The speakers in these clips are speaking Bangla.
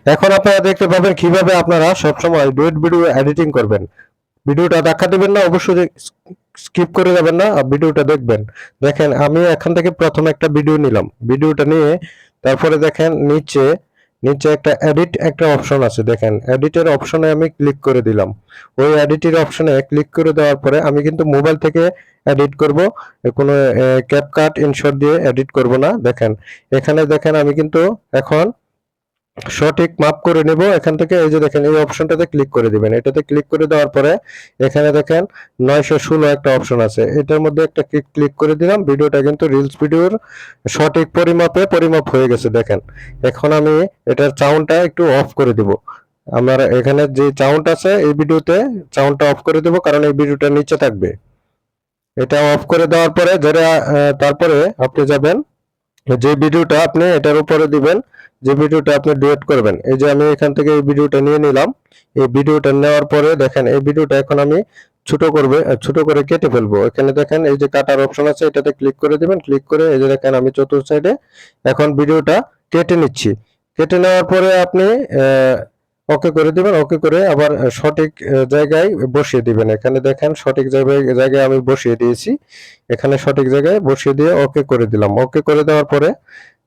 এখন আপনারা দেখতে পাবেন কিভাবে আপনারা সবসময় ডুয়েট ভিডিও এডিটিং করবেন। ভিডিওটা দেখা দিবেন না, অবশ্যই স্কিপ করে যাবেন না, ভিডিওটা দেখবেন। দেখেন আমি এখান থেকে প্রথমে একটা ভিডিও নিলাম, ভিডিওটা নিয়ে তারপরে দেখেন নিচে নিচে একটা এডিট একটা অপশন আছে, দেখেন এডিটের অপশনে আমি ক্লিক করে দিলাম। ওই এডিটের অপশনে ক্লিক করে দেওয়ার পরে আমি কিন্তু মোবাইল থেকে এডিট করব, কোনো ক্যাপকাট ইনশট দিয়ে এডিট করব না। দেখেন এখানে দেখেন আমি কিন্তু এখন সঠিক মাপ করে নেব। এখান থেকে এই যে দেখেন এই অপশনটাতে ক্লিক করে দিবেন। এটাতে ক্লিক করে দেওয়ার পরে এখানে দেখেন 916 একটা অপশন আছে, এটার মধ্যে একটা ক্লিক করে দিলাম। ভিডিওটা কিন্তু রিলস ভিডিওর সঠিক পরিমাপ হয়ে গেছে। দেখেন এখন আমি এটার সাউন্ডটা একটু অফ করে দিব। আমার এখানে যে সাউন্ড আছে এই ভিডিওতে সাউন্ডটা অফ করে দেব, কারণ এই ভিডিওটা নিচে থাকবে। এটা অফ করে দেওয়ার পরে যারা তারপরে আপনি যাবেন যে ভিডিওটা আপনি এটার উপরে দিবেন, যে ভিডিওটা আপনি ডুয়েট করবেন। এই যে আমি এখান থেকে এই ভিডিওটা নিয়ে নিলাম। এই ভিডিওটা নেওয়ার পরে দেখেন এই ভিডিওটা এখন আমি ছোট করে কেটে ফেলবো। এখানে দেখেন এই যে কাটার অপশন আছে, এটাতে ক্লিক করে দিবেন। ক্লিক করে এই যে দেখেন আমি চতুর্থ সাইডে এখন ভিডিওটা কেটে নিচ্ছি। কেটে নেওয়ার পরে আপনি ওকে করে দিবেন। ওকে করে আবার সঠিক জায়গায় বসিয়ে দিবেন। এখানে দেখেন সঠিক জায়গায় আমি বসিয়ে দিয়েছি। এখানে সঠিক জায়গায় বসিয়ে দিয়ে ওকে করে দিলাম। ওকে করে দেওয়ার পরে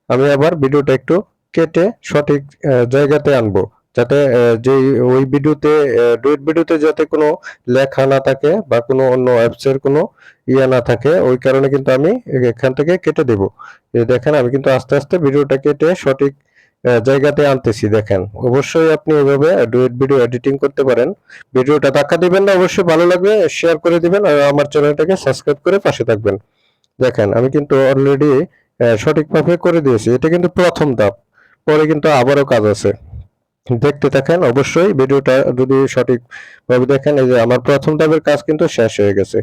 আমি আবার ভিডিওটা একটু কেটে সঠিক জায়গাতে আনবো, যাতে যে ওই ভিডিওতে ডুয়েট ভিডিওতে যাতে কোনো লেখা না থাকে বা কোনো অন্য অ্যাপসের কোনো না থাকে, ওই কারণে কিন্তু আমি এখান থেকে কেটে দেব। এই দেখেন আমি কিন্তু আস্তে আস্তে ভিডিওটা কেটে সঠিক জায়গাতে আনতেছি। দেখেন অবশ্যই আপনি এভাবে ডুয়েট ভিডিও এডিটিং করতে পারেন। ভিডিওটা ধাক্কা দিবেন না, অবশ্যই ভালো লাগবে শেয়ার করে দিবেন আর আমার চ্যানেলটাকে সাবস্ক্রাইব করে পাশে থাকবেন। দেখেন আমি কিন্তু অলরেডি সঠিকভাবে করে দিয়েছি। এটা কিন্তু প্রথম ধাপ, পরে কিন্তু আবারও কাজ আছে। দেখতে থাকেন অবশ্যই ভিডিওটা, যদি সঠিকভাবে দেখেন। এই যে আমার প্রথম ধাপের কাজ কিন্তু শেষ হয়ে গেছে।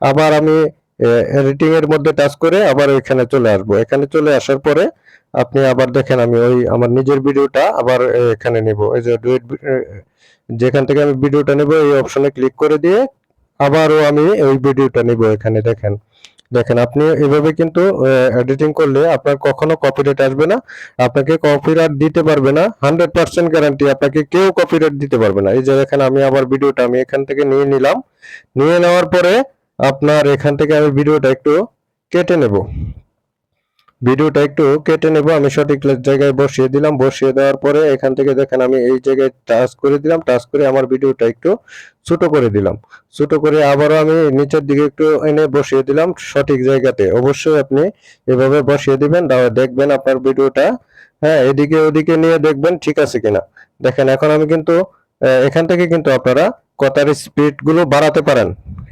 আবার আমি এডিটিং এর মধ্যে টাচ করে আবার এখানে চলে আসবো। এখানে চলে আসার পরে আপনি আবার দেখেন আমি ওই আমার নিজের ভিডিওটা আবার এখানে নিব। এই যে ডুয়েট যেখান থেকে আমি ভিডিওটা নেব এই অপশনে ক্লিক করে দিয়ে আবারও আমি ওই ভিডিওটা নিব। এখানে দেখেন দেখেন আপনি এভাবে কিন্তু এডিটিং করলে আপনার কখনো কপিরাইট আসবে না। আপনাকে কপিরাইট দিতে পারবে না, 100% গ্যারান্টি, আপনাকে কেউ কপিরাইট দিতে পারবে না। এই যে দেখেন আমি আবার ভিডিওটা আমি এখান থেকে নিয়ে নিলাম। নিয়ে নেওয়ার পরে আপনার এখান থেকে আমি ভিডিওটা একটু কেটে নেব। আমি সঠিক জায়গায় বসিয়ে দিলাম। বসিয়ে দেওয়ার পরে এখান থেকে দেখেন আমি এই জায়গায় টাচ করে দিলাম। টাচ করে আমার ভিডিওটা একটু ছোট করে দিলাম। ছোট করে আবারও আমি নিচের দিকে একটু এনে বসিয়ে দিলাম সঠিক জায়গাতে। অবশ্যই আপনি এভাবে বসিয়ে দিবেন, দেখবেন আপনার ভিডিওটা, হ্যাঁ, এদিকে ওদিকে নিয়ে দেখবেন ঠিক আছে কিনা। দেখেন এখন আমি কিন্তু এখান থেকে কিন্তু আপনারা কথার স্পিড গুলো বাড়াতে পারেন।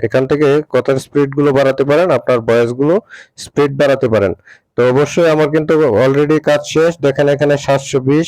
এখান থেকে কথার স্পিড গুলো বাড়াতে পারেন, আপনার ভয়েস গুলো স্পিড বাড়াতে পারেন। তো অবশ্যই আমার কিন্তু অলরেডি কাজ শেষ। দেখেন এখানে 720